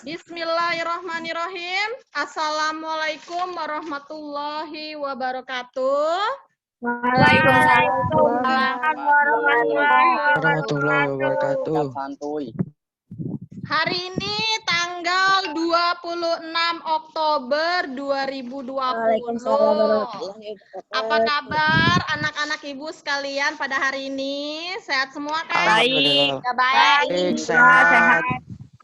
Bismillahirrahmanirrahim. Assalamualaikum warahmatullahi wabarakatuh. Waalaikumsalam warahmatullahi wabarakatuh. Hari ini tanggal 26 Oktober 2020. Apa kabar anak-anak ibu sekalian pada hari ini? Sehat semua kan? Baik. Baik. Sehat.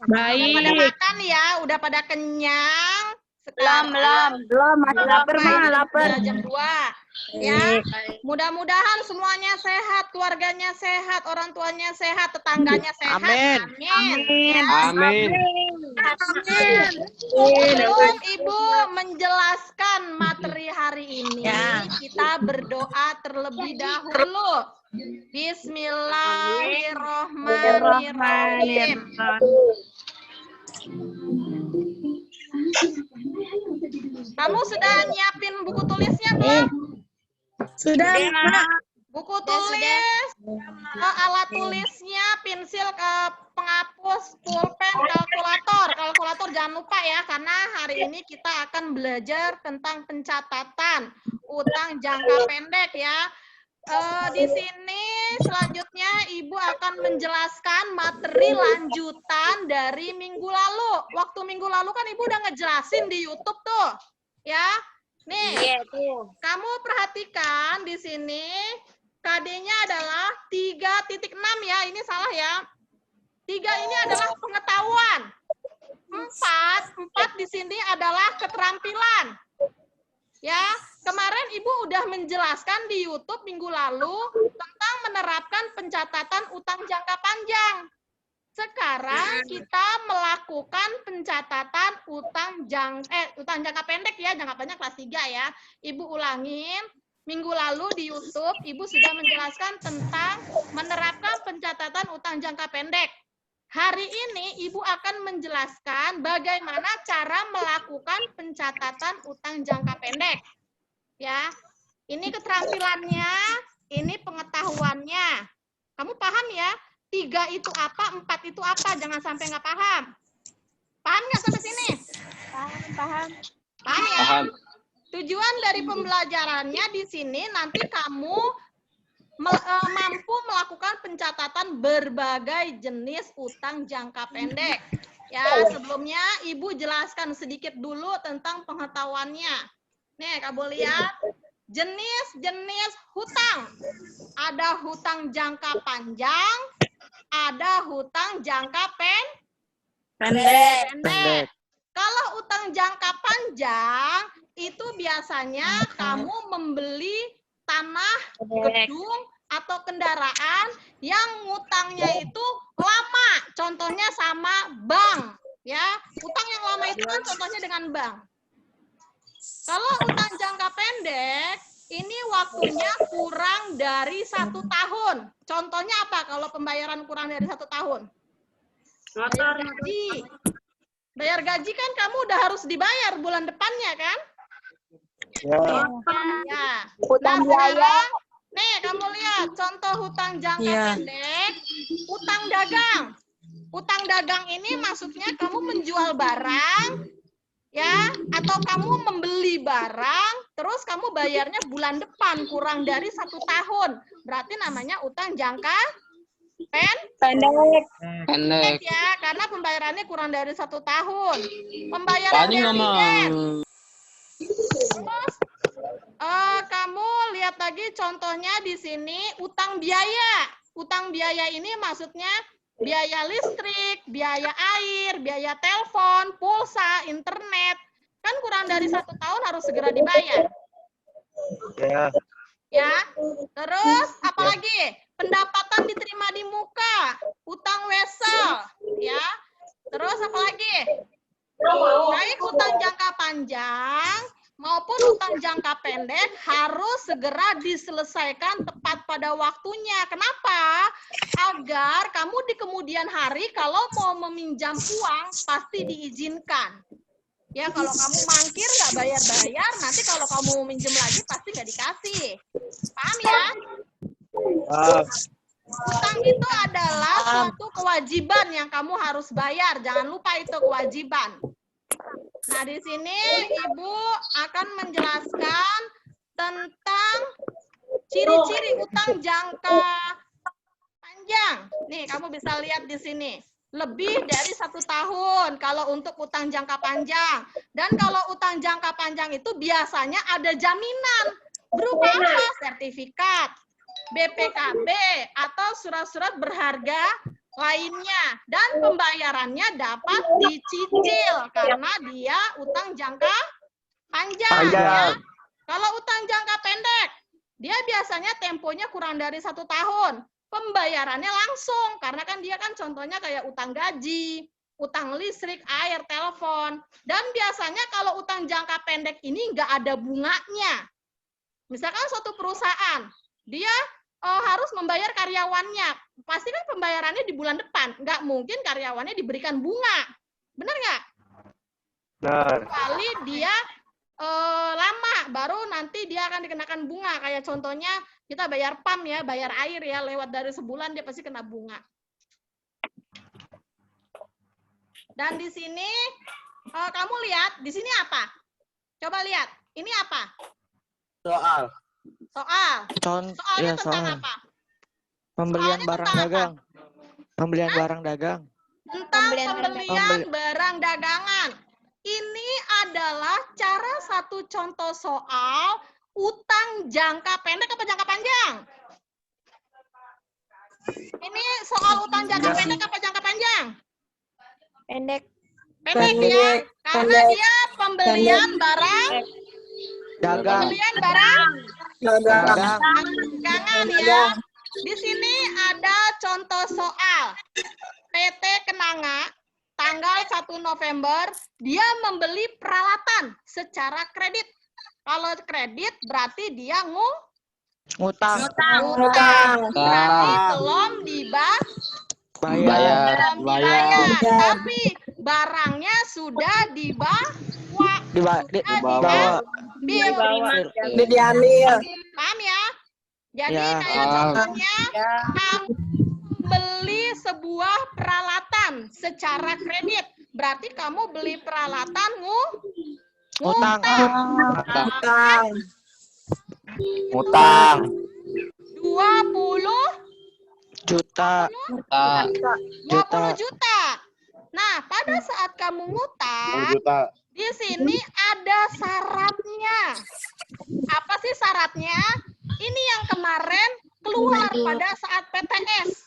Udah pada Baik. makan ya? Udah pada kenyang? Belum. Masih lapar, Ma. Lapar. Udah jam 2. Ya, mudah-mudahan semuanya sehat, keluarganya sehat, orang tuanya sehat, tetangganya sehat. Amin. Ya. Amin. Sebelum Ibu menjelaskan materi hari ini, kita berdoa terlebih dahulu. Bismillahirrahmanirrahim. Kamu sudah nyiapin buku tulisnya belum? Sudah, Ma. Buku tulis, alat tulisnya, pensil, penghapus, pulpen, kalkulator jangan lupa ya, karena hari ini kita akan belajar tentang pencatatan utang jangka pendek ya. Di sini selanjutnya Ibu akan menjelaskan materi lanjutan dari minggu lalu. Waktu minggu lalu kan Ibu udah ngejelasin di YouTube tuh, ya. Nih, kamu perhatikan di sini KD-nya adalah 3.6 ya, ini salah ya. 3 ini adalah pengetahuan. 4 di sini adalah keterampilan. Ya, kemarin Ibu udah menjelaskan di YouTube minggu lalu tentang menerapkan pencatatan utang jangka panjang. Sekarang kita melakukan pencatatan utang jangka pendek ya, jangka panjang kelas 3 ya. Ibu ulangin. Minggu lalu di YouTube, Ibu sudah menjelaskan tentang menerapkan pencatatan utang jangka pendek. Hari ini, Ibu akan menjelaskan bagaimana cara melakukan pencatatan utang jangka pendek. Ya, ini keterampilannya, ini pengetahuannya. Kamu paham ya? 3 itu apa, 4 itu apa? Jangan sampai nggak paham. Paham nggak sampai sini? Paham ya? Paham. Tujuan dari pembelajarannya di sini nanti kamu mampu melakukan pencatatan berbagai jenis utang jangka pendek. Ya, sebelumnya Ibu jelaskan sedikit dulu tentang pengetahuannya. Nih, kamu lihat jenis-jenis hutang. Ada hutang jangka panjang, ada hutang jangka pendek. Kalau utang jangka panjang itu biasanya kamu membeli tanah, gedung, atau kendaraan yang ngutangnya itu lama. Contohnya sama bank. Ya, utang yang lama itu kan contohnya dengan bank. Kalau utang jangka pendek, ini waktunya kurang dari 1 tahun. Contohnya apa kalau pembayaran kurang dari 1 tahun? Bayar gaji. Bayar gaji kan kamu udah harus dibayar bulan depannya kan? Ya. Nah, sekarang, nih kamu lihat contoh hutang jangka pendek, utang dagang. Utang dagang ini maksudnya kamu menjual barang, ya, atau kamu membeli barang, terus kamu bayarnya bulan depan kurang dari 1 tahun. Berarti namanya utang jangka pendek ya, karena pembayarannya kurang dari 1 tahun. Pembayaran dividen. Terus kamu lihat lagi contohnya di sini utang biaya. Utang biaya ini maksudnya biaya listrik, biaya air, biaya telepon, pulsa, internet. Kan kurang dari 1 tahun harus segera dibayar. Ya. Terus apalagi? Pendapatan diterima di muka, utang wesel, ya. Terus apalagi? Baik utang jangka panjang maupun utang jangka pendek harus segera diselesaikan tepat pada waktunya. Kenapa? Agar kamu di kemudian hari kalau mau meminjam uang pasti diizinkan. Ya, kalau kamu mangkir nggak bayar-bayar, nanti kalau kamu minjem lagi pasti nggak dikasih. Paham ya? Utang itu adalah suatu kewajiban yang kamu harus bayar. Jangan lupa itu kewajiban. Nah, di sini Ibu akan menjelaskan tentang ciri-ciri utang jangka panjang. Nih, kamu bisa lihat di sini. Lebih dari 1 tahun kalau untuk utang jangka panjang. Dan kalau utang jangka panjang itu biasanya ada jaminan. Berupa apa? Sertifikat, BPKB, atau surat-surat berharga lainnya. Dan pembayarannya dapat dicicil karena dia utang jangka panjang. Ya. Kalau utang jangka pendek, dia biasanya temponya kurang dari 1 tahun. Pembayarannya langsung, karena kan dia kan contohnya kayak utang gaji, utang listrik, air, telepon. Dan biasanya kalau utang jangka pendek ini nggak ada bunganya. Misalkan suatu perusahaan, dia harus membayar karyawannya. Pasti kan pembayarannya di bulan depan. Nggak mungkin karyawannya diberikan bunga. Benar nggak? Benar. Kecuali dia lama, baru nanti dia akan dikenakan bunga. Kayak contohnya kita bayar PAM ya, bayar air ya, lewat dari sebulan dia pasti kena bunga. Dan di sini kamu lihat, di sini apa? Coba lihat, ini apa? Soal. Soalnya tentang apa? Pembelian Soalnya barang tentang dagang. apa? Pembelian barang dagang. Tentang pembelian barang dagangan. Ini adalah satu contoh soal utang jangka pendek apa jangka panjang? Ini soal utang jangka pendek apa jangka panjang? Pendek. Pendek ya, karena dia pembelian barang Dagang. pembelian barang Dagang. dagangan ya. Di sini ada contoh soal. PT Kenanga tanggal 1 November dia membeli peralatan secara kredit. Kalau kredit berarti dia Ngutang. berarti belum Bayar. dibayar. Tapi barangnya sudah dibawa. Dibawa. Diambil. Paham ya? Jadi Ya. kayak contohnya kamu beli sebuah peralatan secara kredit. Berarti kamu beli peralatan Ngutang. Utang. 20 Juta. 20 juta. Nah, pada saat kamu ngutang, Juta. di sini ada syaratnya. Apa sih syaratnya? Ini yang kemarin keluar pada saat PTS.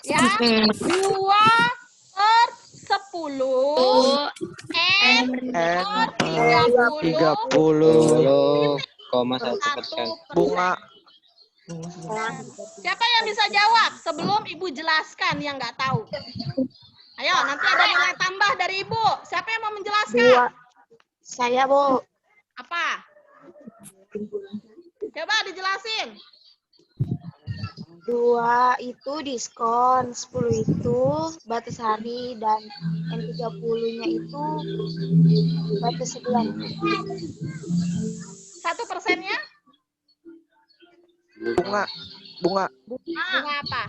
Ya, 2/10 N per 30 0,1%. Bunga. Siapa yang bisa jawab sebelum Ibu jelaskan yang nggak tahu? Ayo, nanti ada nilai tambah dari Ibu. Siapa yang mau menjelaskan? Saya, Bu. Apa? Coba dijelasin. 2 itu diskon, 10 itu batas hari, dan yang 30-nya itu batas sebulan. 1%-nya? Bunga. Bunga apa?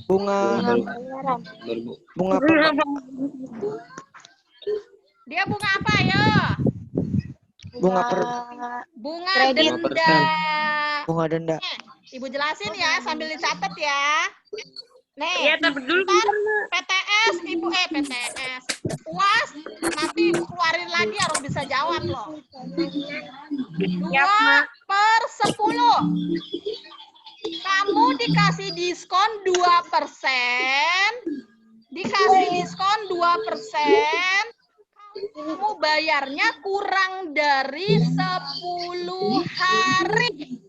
Bunga. Bayaran. Bunga. Dia bunga apa ya? Bunga Bunga Kredit. denda. Bunga denda. Ibu jelasin ya sambil dicatat ya. Nih, Iya, tapi dulu PTS, PTS. UAS, nanti Ibu keluarin lagi harus bisa jawab loh. 2/10. Kamu dikasih diskon 2%, dikasih diskon 2%, kamu bayarnya kurang dari 10 hari.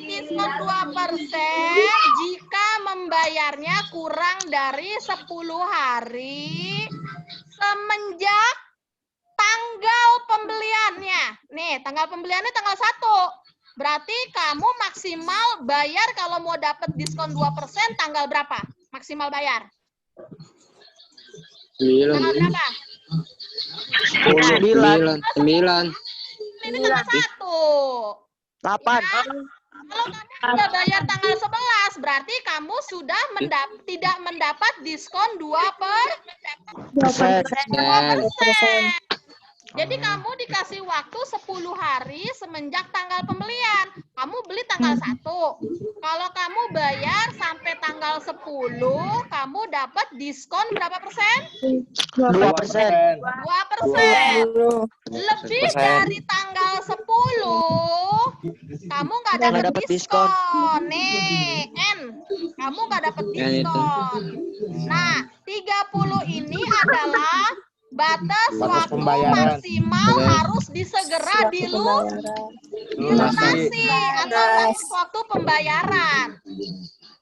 Diskon 2% jika membayarnya kurang dari 10 hari semenjak tanggal pembeliannya. Nih, tanggal pembeliannya tanggal 1. Berarti kamu maksimal bayar kalau mau dapat diskon 2% tanggal berapa? Maksimal bayar. Tanggal berapa? 9. 9. Ini tanggal 1. 8. Kalau kamu sudah bayar tanggal 11, berarti kamu sudah tidak mendapat diskon 2%. Jadi kamu dikasih waktu 10 hari semenjak tanggal pembelian. Kamu beli tanggal 1. Kalau kamu bayar sampai tanggal 10, kamu dapat diskon berapa persen? 2%. 2%. Lebih dari tanggal 10, kamu nggak dapat dapet diskon. Nih, N, kamu nggak dapat diskon. Nah, 30 ini adalah batas waktu pembayaran. maksimal harus disegera dilunasi atau batas waktu pembayaran.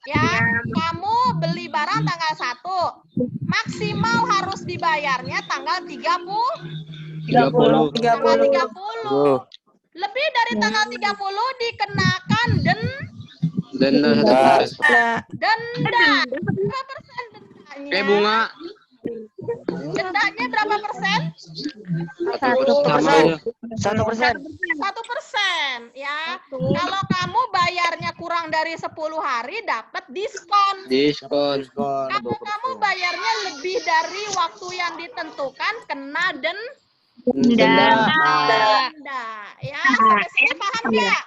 Ya, kamu beli barang tanggal 1, maksimal harus dibayarnya tanggal 30. Tanggal 30. Lebih dari tanggal 30 dikenakan denda. Berapa persen dendanya? Bunga. Dendanya berapa persen? 1%. 1%, ya. Kalau kamu bayarnya kurang dari 10 hari dapat diskon. Kalau kamu bayarnya lebih dari waktu yang ditentukan kena denda. Ya, sampai sini paham nggak?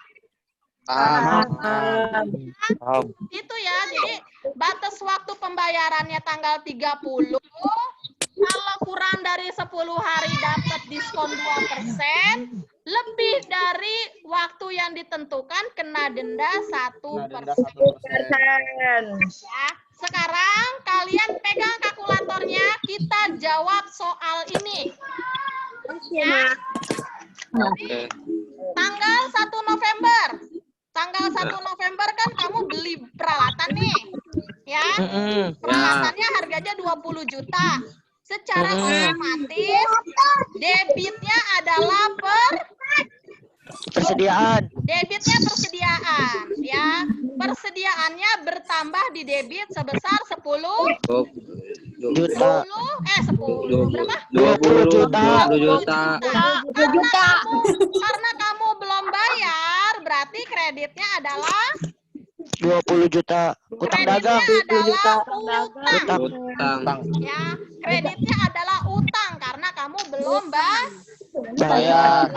Itu ya, jadi batas waktu pembayarannya tanggal 30. Kalau kurang dari 10 hari dapat diskon 2%, lebih dari waktu yang ditentukan kena denda 1%. Ya, sekarang kalian pegang kalkulatornya, kita jawab soal ini. Ya. Jadi, tanggal 1 November. Tanggal 1 November kan kamu beli peralatan nih. Ya. Peralatannya harganya 20 juta. Secara otomatis debitnya adalah Persediaan. debitnya persediaan, ya. Persediaannya bertambah di debit sebesar 10 Juta. 10 berapa? 20 juta. 20 juta. Karena kamu belum bayar, berarti kreditnya adalah 20 juta. Utang dagang. utang. Ya, kreditnya adalah utang karena kamu belum Bayar.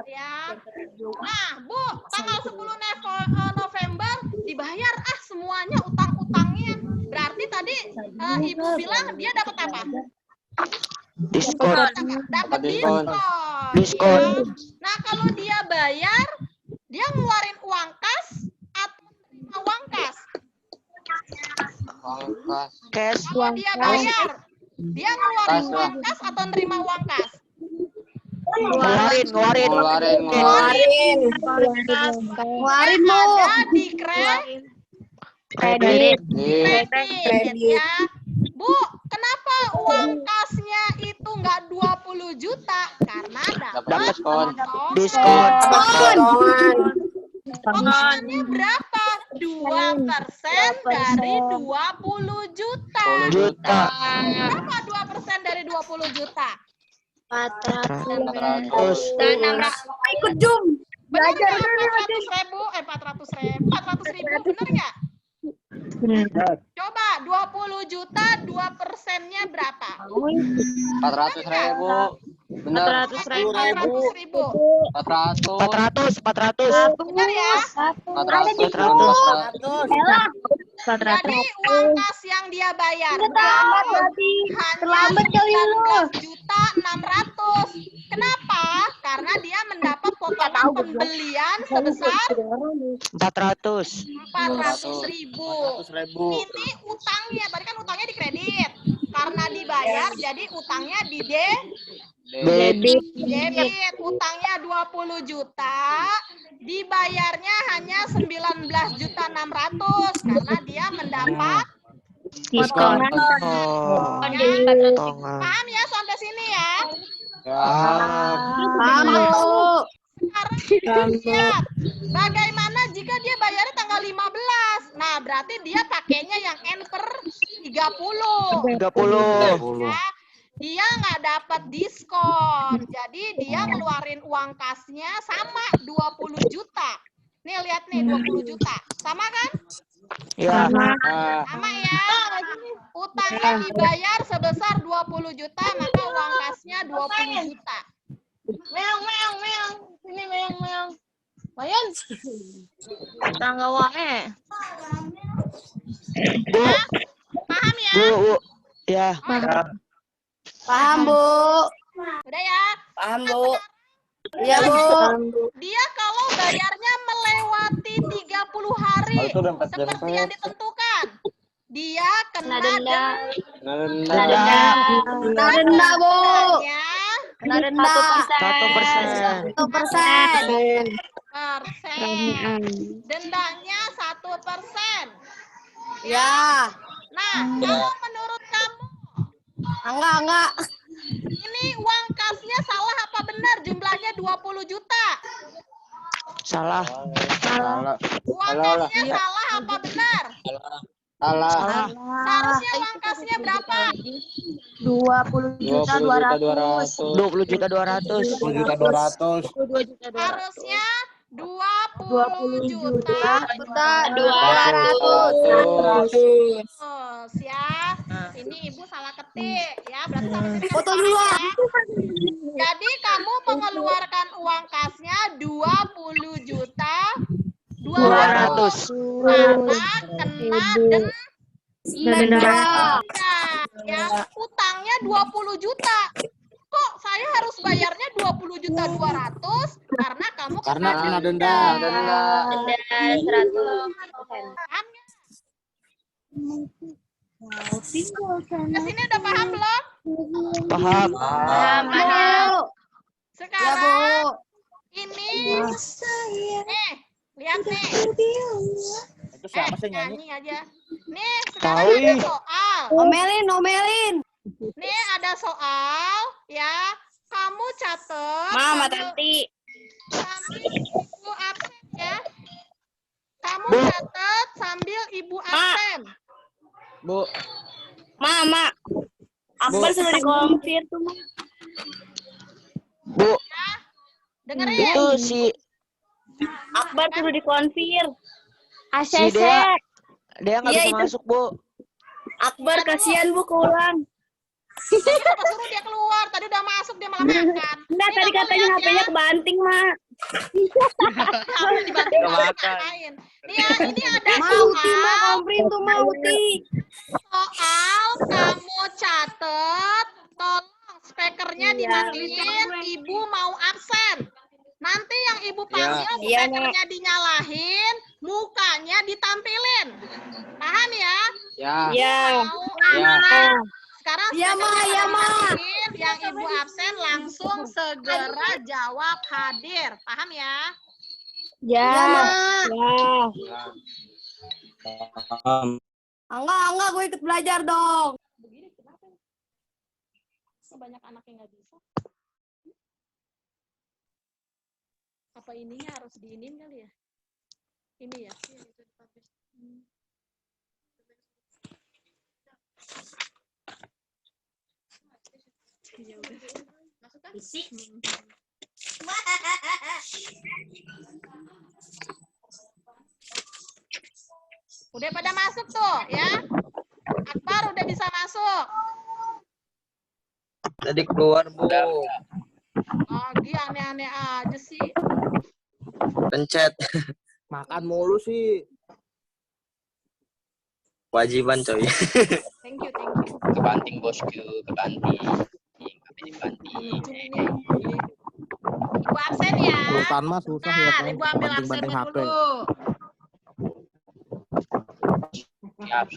Ya. Nah, Bu, tanggal 10 November dibayar semuanya utang-utangnya. Berarti tadi Ibu bilang dia dapat apa? Diskon. Dapat diskon. Diskon. Ya. Nah, kalau dia bayar, dia ngeluarin uang kas atau terima uang kas? Cash. Kalau dia bayar, dia ngeluarin uang kas atau nerima uang kas? Ngeluarin. Ada di Kredit. kredit ya. Bu, kenapa uang kasnya itu nggak 20 juta? Karena dapat Diskon. potongannya berapa? 2% dari 20 juta. Berapa 2% dari 20 juta? 400. Ikut Jum. Belajar 400.000, bener nggak? Coba 20 juta, 2%-nya berapa? 400.000. Benar. 400.000. 400. Bener ya? 400. Jadi uang kas yang dia bayar hanya 19.600.000. Kenapa? Karena dia mendapat potongan pembelian sebesar 400.000. Ini utangnya, tadi kan utangnya di kredit. Karena dibayar, jadi utangnya di debit. Utangnya 20 juta, dibayarnya hanya 19.600.000 karena dia mendapat Diskon. Paham ya sampai sini ya? Sekarang lihat bagaimana jika dia bayarnya tanggal 15. Nah, berarti dia pakainya yang N per 30. 30. Ya, dia nggak dapat diskon. Jadi dia ngeluarin uang kasnya sama 20 juta. Nih lihat nih 20 juta. Sama kan? Ya. Sama ya. Utangnya dibayar sebesar 20 juta, maka uang kasnya 20 juta. Meong, meong, meong. Sini meong, meong. Mayan. Tangga wae. Bu. Paham ya? Bu. Ya. Paham, Bu. Udah ya? Paham, Bu. Iya, Bu. Dia kalau bayarnya melewati 30 hari seperti yang ditentukan, dia kena denda. Denda, Bu. Dendanya 1%. 1%. Dendanya 1%. Ya. Nah, kalau menurut kamu Enggak. ini uang kasnya salah apa benar jumlahnya 20 juta? Salah. Uang kasnya salah apa benar? Salah. Seharusnya uang kasnya berapa? 20.200.000. 20.200.000. Harusnya 20 juta 200. Ya. Ini ibu salah ketik ya, berarti sampai sini Foto kamu dua. paham ya? Jadi kamu mengeluarkan uang kasnya 20 juta 200 karena kena denda. Ya, utangnya 20 juta. Kok saya harus bayarnya 20 juta 200 karena kamu kena denda. Denda 100%. Paham nggak? Ke sini udah paham belum? Paham. Sekarang ini lihat nih. Itu siapa sih Nyanyi aja. Nih, Tahu sekarang ada ih. soal. Omelin. Nih ada soal ya. Kamu catat. Mama Tanti. Sambil ibu absen ya. Kamu catat sambil ibu absen. Bu. Mama. Akbar sudah dikonfir tuh, Ma. Bu, Dengerin. itu si Akbar sudah dikonfir. si Dea nggak Iya, bisa itu. masuk, Bu. Akbar kasihan Bu keulang. Tadi udah suruh dia keluar. Tadi udah masuk dia malah makan. Enggak, tadi katanya HP-nya kebanting, Ma. Harus dibantu ngapain? Nih ya, ini ada soal kamu catet, tolong speakernya dimatiin, ibu mau absen. Nanti yang ibu panggil Iya, speakernya dinyalahin, mukanya ditampilin. Paham ya? Iya. Mau absen. Sekarang Iya, Ma, iya, Ma. dimatiin, yang ibu absen langsung segera jawab hadir. Paham ya? Ya. Enggak, gue ikut belajar dong. Begini kenapa? Kok banyak anak yang nggak bisa? Apa ininya harus diinin kali ya? Ini ya? Ya udah. Masukkan? Udah pada masuk tuh ya? Akbar udah bisa masuk. Tadi keluar, Bu. Lagi aneh-aneh aja sih. Pencet. Makan mulu sih. Kewajiban, coy. Thank you. Kebanting, bosku. Kebanting. Ibu absen ya. Sultan mah susah ya. Nah, ibu ambil Banting-banting absennya HP. dulu. Siap.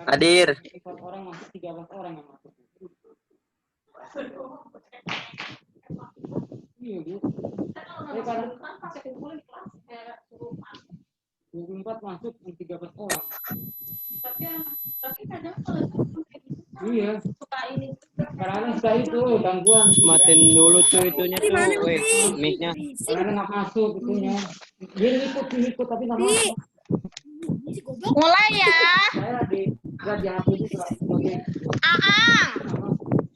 Hadir. Masuk 13 orang. Iya. Kadang-kadang suka itu gangguan. Matiin dulu tuh itunya tuh. Mic-nya. Kadang-kadang nggak masuk itunya. Dia ikut tapi nggak masuk. Mulai ya. Saya di HP juga sebagai Aang.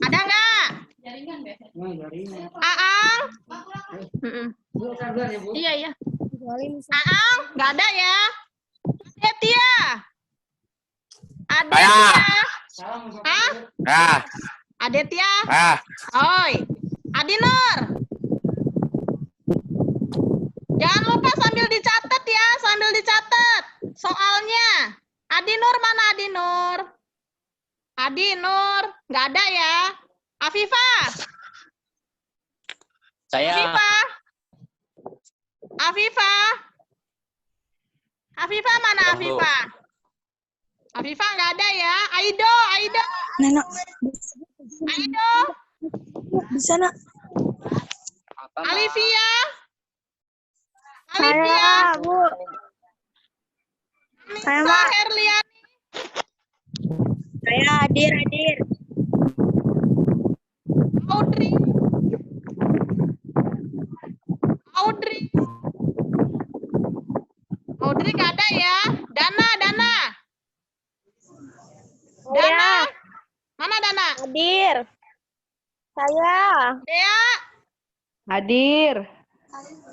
Ada nggak? Aang? Iya. Aang? Nggak ada ya? Adetia? Hah? Ah, Adetia? ah. Oi. Adinur? Jangan lupa sambil dicatat ya, sambil dicatat soalnya. Adinur mana Adinur? Adinur, nggak ada ya? Afifah? Saya. Afifah mana Tunggu. Afifah? Afifah nggak ada ya? Aido. Nenek, Aido? di sana. Apa, Ma? Alivia? Saya, Bu. Saya, Nisa Mak. Herliani? Saya hadir. Audrey nggak ada ya? Dana. Saya Mana Dana? hadir. Saya Dea? hadir.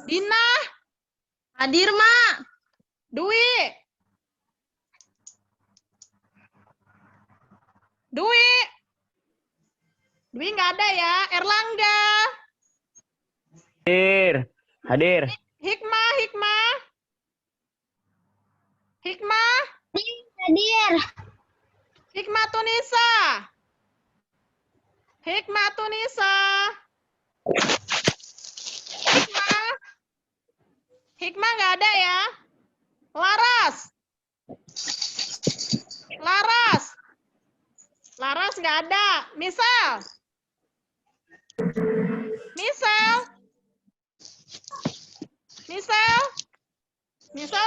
Dina? Hadir, Mak. Dwi? Dwi nggak ada ya? Erlangga? Hadir. Hikmah? Hadir. Hikmah Tunisa? Hikmah nggak ada ya? Laras nggak ada. Misal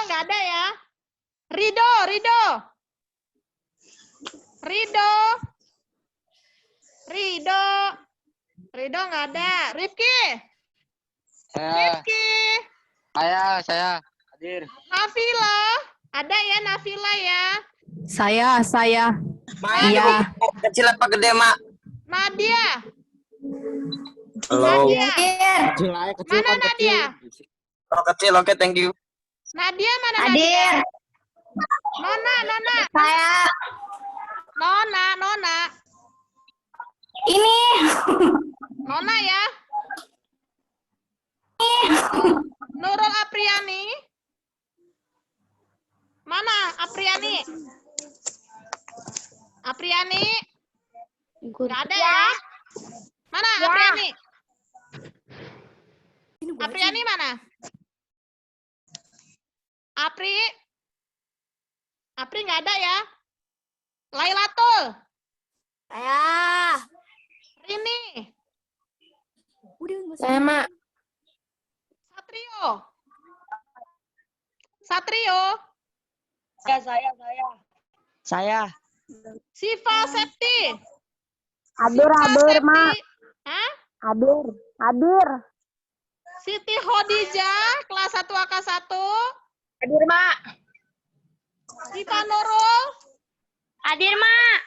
nggak ada ya? Rido nggak ada. Rifki Saya hadir. Nafila ada ya? Nafila ya? Saya. Iya. Kecil apa gede, Mak? Nadia? Halo. Kecil aja, kecil Mana kan Nadia? kecil. Oh, kecil. Oke, thank you. Nadia mana Hadir. Nadia? Nona. Saya Nona. ini. Nona ya? Nurul Apriani? Mana Apriani? Nggak ada ya? Mana Apriani? Apriani mana? Apri nggak ada ya? Lailatul? Saya. Rini? Saya, Mak. Satrio? Saya. Siva Septi? Hadir, Mak. Hah? Hadir. Siti Khadijah, kelas 1 AK1. Hadir, Mak. Siva Nurul. Hadir, Mak.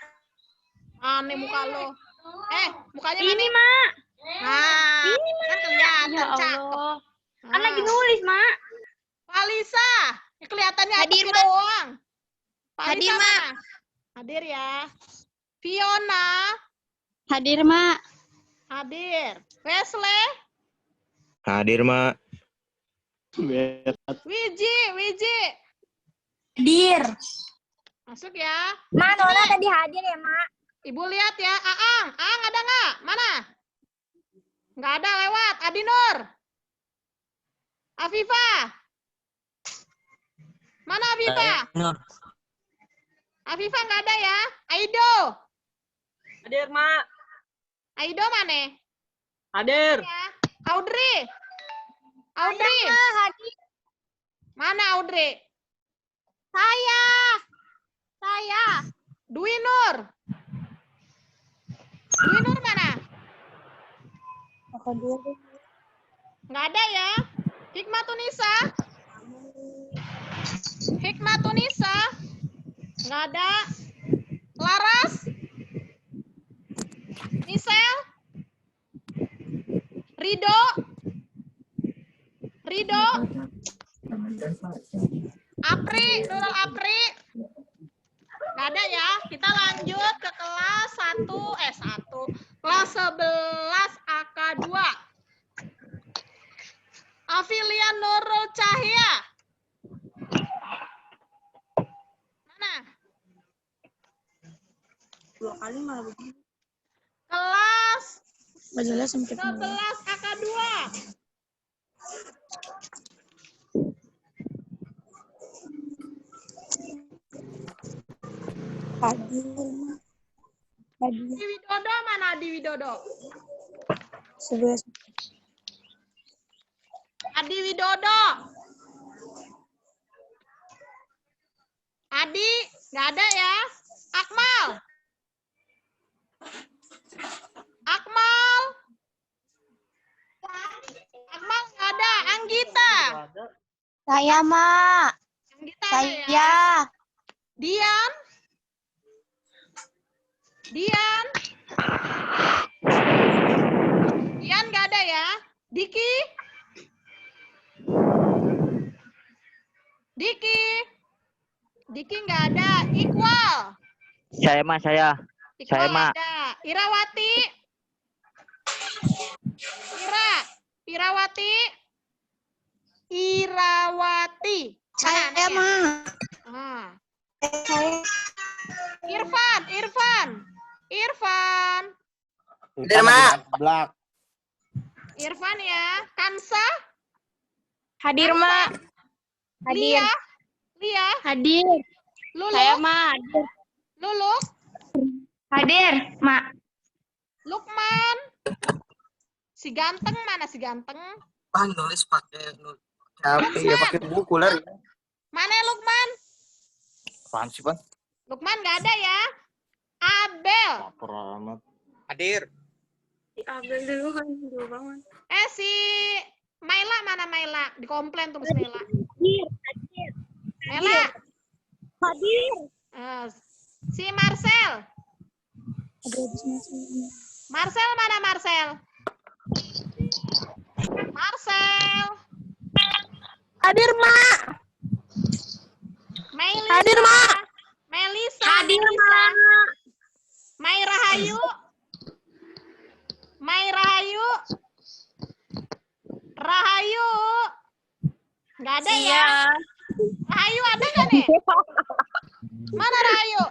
Aneh muka lo. Mukanya Ini, mana? Mak. Nah, Ini, kan kelihatan Ya cakep. Allah. Nah. Kan lagi nulis, Mak. Palisa, kelihatannya Hadir, atasnya Mak. doang. Palisa Hadir, mana? Mak. Hadir ya. Fiona, Hadir, Mak. hadir. Wesley, Hadir, Mak. Wiji. Hadir. Masuk ya. Mak, Nona tadi hadir ya, Mak. Ibu lihat ya. Aang ada nggak? Mana? Nggak ada, lewat. Adinur. Afifah. Mana Afifah? Nur. Afifah nggak ada ya. Aido. Hadir, Mak. Aido mana? Hadir. Ya. Audrey. Mana Audrey? Saya. Dwi Nur mana? Nggak ada ya. Hikmah Tunisa. Nggak ada. Laras. Misel. Apri, Nurul Apri. Nggak ada ya. Kita lanjut ke kelas 1. Kelas 11 AK2. Afilia Nurul Cahya. Mana? 2 kali malah begini. Kelas Nggak jelas sampai 11 AK2. Adi Widodo mana Adi Widodo? 11. Adi Widodo. Adi, nggak ada ya. Akmal. Akmal. Akmal nggak ada. Anggita. Saya, Mak. Anggita ada ya. Saya. Dian. Dian. Dian nggak ada ya. Diki. Diki. Diki nggak ada. Iqbal. Saya mah saya. Iqbal Saya, Mak. ada. Irawati. Irawati. Irawati. Saya, Mana anaknya? Mak. Ah. Saya. Irfan. Hadir, Mak. Irfan ya. Kansa. Hadir, Mak. Hadir. Lia. Hadir. Lulu. Saya, Mak. Lulu. Hadir, Mak. Lukman. Si ganteng mana si ganteng? Ah, nulis pakai HP ya, pakai buku lah. Mana Lukman? Apaan sih, Bang? Lukman nggak ada ya. Abel. Hadir. Abel dulu kan dulu banget. Si Maila mana Maila? Dikomplain tuh Miss Maila. Maila. Hadir. Si Marcel. Marcel mana Marcel? Marcel. Hadir, Mak. Melisa. Hadir, Mak. Melisa. Hadir, Mak. Mai Rahayu. Rahayu. Nggak ada ya? Rahayu ada nggak nih? Mana Rahayu?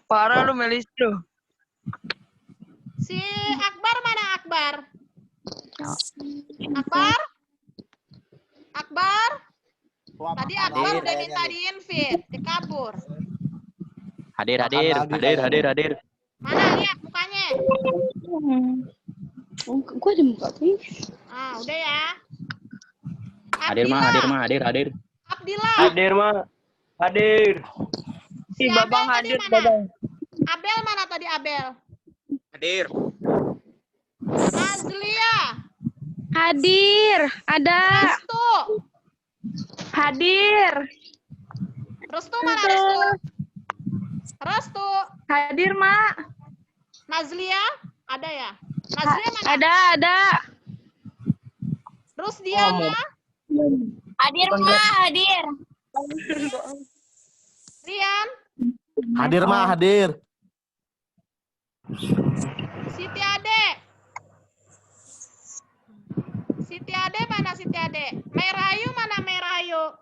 Parah lu Melis tuh. Si Akbar mana Akbar? Akbar? Tadi Akbar udah minta di-invite, dikabur. Hadir. Mana lihat mukanya? Gua ada muka tuh. Ah, udah ya. Hadir, hadir. Abdillah. Hadir, Mak. Hadir. Si Babang hadir, Babang. Abel mana tadi Abel? Hadir. Nazlia. Hadir. Ada. Restu. Hadir. Restu mana Restu? Restu. Hadir, Mak. Nazlia ada ya? Nazlia mana? Ada. Rusdiana. Hadir, Mak. Hadir. Rian. Hadir, Mak. Hadir. Siti Ade. Siti Ade mana Siti Ade? Merayu mana Merayu?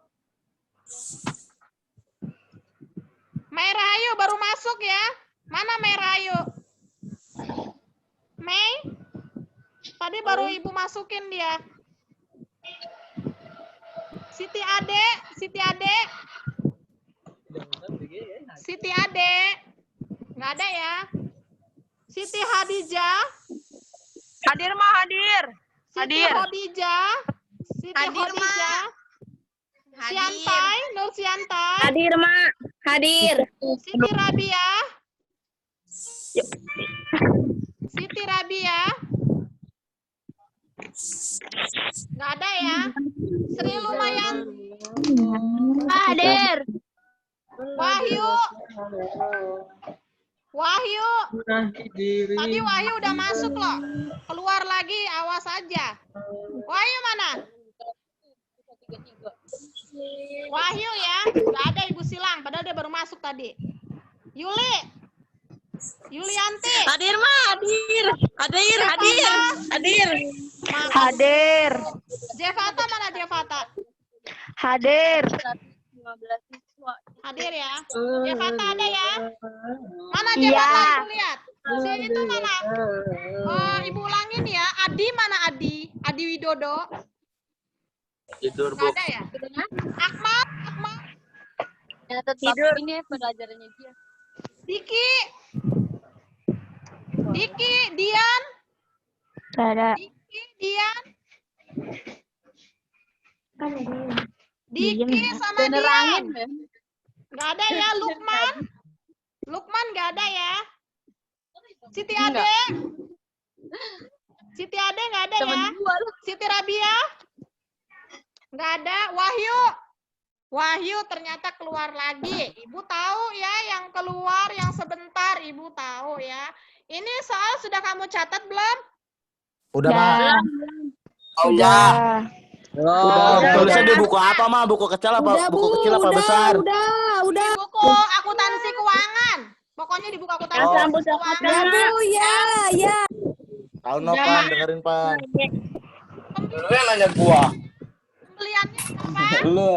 Merayu baru masuk ya. Mana Merayu? Mei? Tadi baru ibu masukin dia. Siti Ade. Nggak ada ya. Siti Hadijah. Hadir, Mak. Hadir. Siti Khadijah. Siantai, Nur Siantai. Hadir, Mak. Hadir. Siti Rabia. Nggak ada ya. Sri lumayan. Hadir. Wahyu. Tadi Wahyu udah masuk loh. Keluar lagi, awas aja. Wahyu mana? Wahyu ya, nggak ada Ibu Silang, padahal dia baru masuk tadi. Yulianti. Hadir, Ma. Hadir. Hadir. Hadir. Jevata mana Jevata? Hadir. Hadir ya. Jevata ada ya? Mana Iya. Jevata? Ibu lihat. Si itu mana? Oh, Ibu ulangin ya. Adi mana Adi? Adi Widodo. Tidur, Nggak Bu. ada ya? Akmal. Ya, tetap ini pelajarannya dia. Diki, Dian. Ada. Diki sama Dian. Penerangin ya. Nggak ada ya, Lukman nggak ada ya. Siti Ade nggak ada ya. Siti Rabia nggak ada. Wahyu ternyata keluar lagi. Ibu tahu ya yang keluar yang sebentar. Ibu tahu ya. Ini soal sudah kamu catat belum? Udah, Ma. Udah. Udah. Tulisnya di buku apa, Ma? Buku kecil apa? Buku kecil apa besar? Di buku akuntansi keuangan. Pokoknya di buku akuntansi keuangan. Tahu no, Pan, dengerin, Pan. Lu yang nanya gua. Pembeliannya berapa? Lu.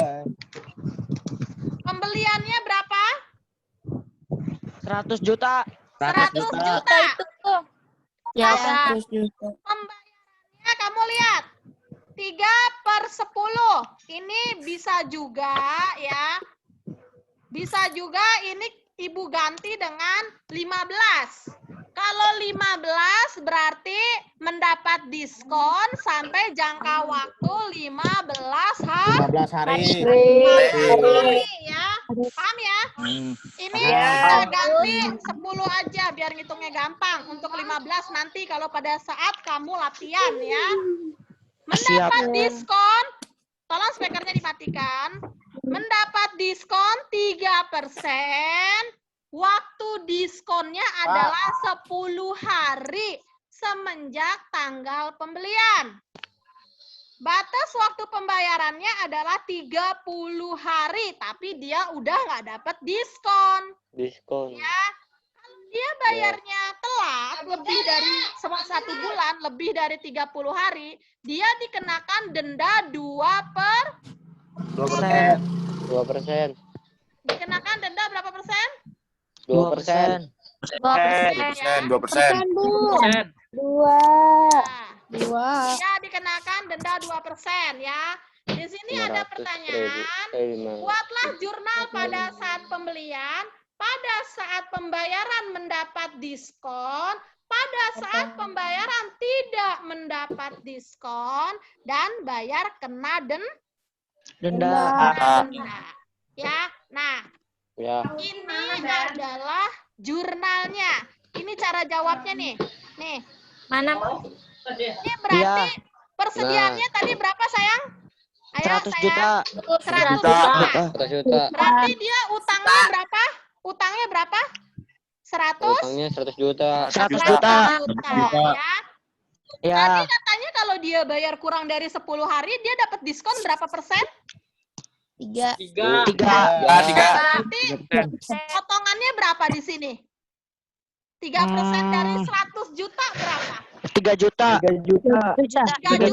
Pembeliannya berapa? 100 juta. 100 juta. Ya, Nah, 100 juta. pembayarannya kamu lihat. 3/10. Ini bisa juga ya. Bisa juga ini Ibu ganti dengan 15. Kalau 15 berarti mendapat diskon sampai jangka waktu 15 hari. 15 hari. Ya. Paham ya? Ini Ya. kita ganti 10 aja biar ngitungnya gampang. Untuk 15 nanti kalau pada saat kamu latihan ya. Mendapat diskon, tolong speakernya dimatikan. Mendapat diskon 3%. Waktu diskonnya adalah 10 hari semenjak tanggal pembelian. Batas waktu pembayarannya adalah 30 hari, tapi dia udah nggak dapat diskon. Ya, kalau dia bayarnya telat lebih dari 1 bulan, lebih dari 30 hari, dia dikenakan denda 2%. Dikenakan denda berapa persen? 2%. 2%. Nah, ya dikenakan denda 2% ya. Di sini ada pertanyaan. Buatlah jurnal pada saat pembelian, pada saat pembayaran mendapat diskon, pada saat pembayaran tidak mendapat diskon, dan bayar kena Denda. denda. Ya, nah ini adalah jurnalnya. Ini cara jawabnya nih. Nih. Mana? Ini berarti persediaannya tadi berapa sayang? Ayo 100 sayang. juta. 100 juta. Berarti dia utangnya berapa? Utangnya berapa? 100? Utangnya 100 juta. 100 juta. Ya. Ya. Tadi katanya kalau dia bayar kurang dari 10 hari, dia dapat diskon berapa persen? 3. 3. Berarti potongannya berapa di sini? 3% dari 100 juta berapa? 3 juta. 3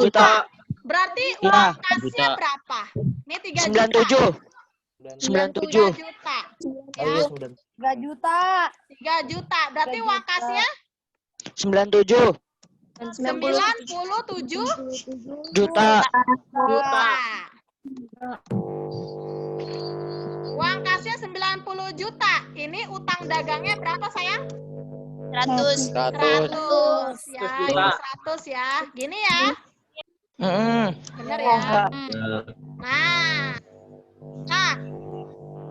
juta. Berarti uang kasnya berapa? Ini 3 juta. 97. 3 juta. Oh, iya, 3 9. juta. Berarti uang kasnya 97 97 juta. juta. Uang kasnya 90 juta. Ini utang dagangnya berapa sayang? 100. 100 ya. Ini 100 ya. Gini ya. Bener ya. Nah,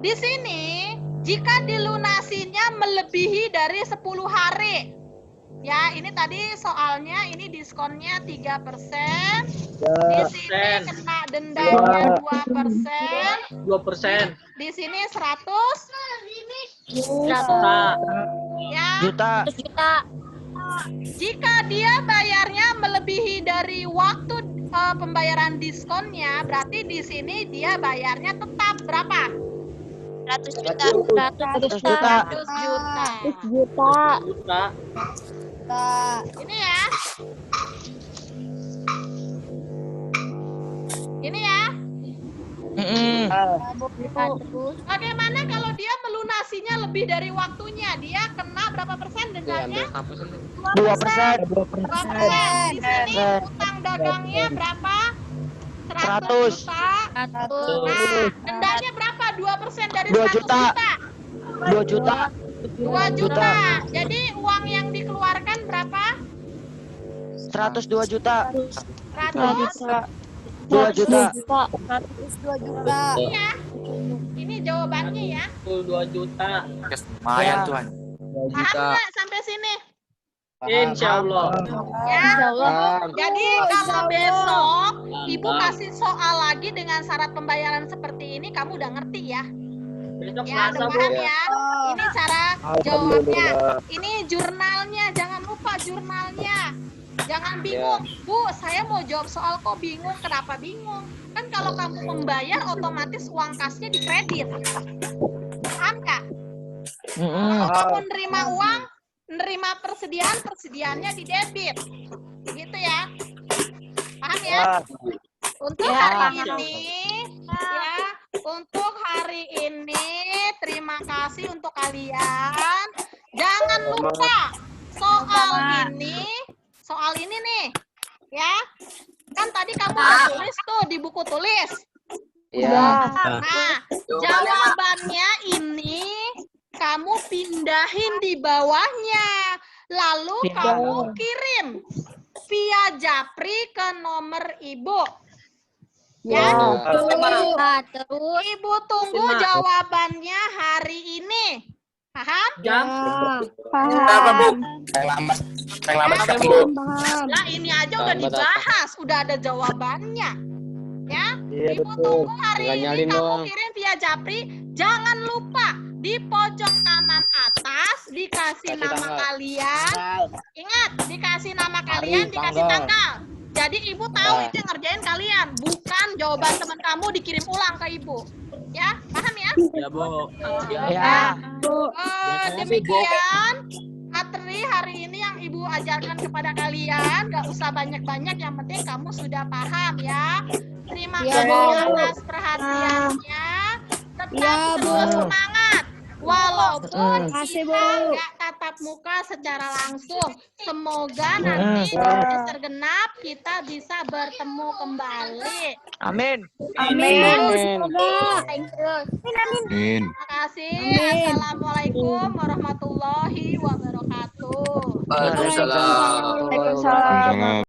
di sini jika dilunasinya melebihi dari 10 hari. Ya, ini tadi soalnya ini diskonnya 3%. Di sini kena dendanya 2%. Di sini 100 ya. Juta. Jika dia bayarnya melebihi dari waktu pembayaran diskonnya, berarti di sini dia bayarnya tetap berapa? 100 juta. 100 juta. 100 juta. Juta. Ini ya. Ini ya. Mm-mm. Bagaimana kalau dia melunasinya lebih dari waktunya? Dia kena berapa persen dendanya? 2%. 2%. Di sini utang dagangnya berapa? 100 juta. Nah, dendanya berapa? 2% dari 2 100 juta. juta. 2 juta. 2 juta. Jadi uang yang dikeluarkan berapa? 102 juta. 100. 2 juta. 102 juta. Iya. Ini jawabannya ya. 2 juta. Lumayan Ya. Tuhan. Paham nggak sampai sini? Insya Allah. Ya. Jadi kalau besok Ibu kasih soal lagi dengan syarat pembayaran seperti ini, kamu udah ngerti ya? Besok Ya, udah paham ya? Ini cara jawabnya. Ini jurnalnya, jangan lupa jurnalnya. Jangan bingung, Bu, saya mau jawab soal kok bingung, kenapa bingung? Kan kalau kamu membayar, otomatis uang kasnya dikredit. Paham nggak? Kalau kamu nerima uang, nerima persediaan, persediaannya di debit. Gitu ya. Paham ya? Untuk hari ini, ya, untuk hari ini, terima kasih untuk kalian. Jangan lupa soal ini nih, ya. Kan tadi kamu udah tulis tuh di buku tulis. Ya. Nah, jawabannya ini kamu pindahin di bawahnya. Lalu kamu kirim via Japri ke nomor Ibu. Ya. Terus Ibu tunggu jawabannya hari ini. Paham? paham. Lah ini aja udah dibahas, udah ada jawabannya. Ya. Ibu tunggu hari ini kamu kirim via Japri. Jangan lupa di pojok kanan atas dikasih nama kalian. Ingat, dikasih nama kalian, dikasih tanggal. Jadi Ibu tahu itu yang ngerjain kalian, bukan jawaban teman kamu dikirim ulang ke Ibu. Ya, paham ya? Ya, Bu. Ya. Demikian materi hari ini yang Ibu ajarkan kepada kalian. Gak usah banyak-banyak, yang penting kamu sudah paham ya. Terima kasih atas perhatiannya. Tetap terus semangat. Walaupun kita nggak tatap muka secara langsung, semoga nanti di semester genap kita bisa bertemu kembali. Amin. Terima kasih. Assalamualaikum warahmatullahi wabarakatuh. Waalaikumsalam. Waalaikumsalam.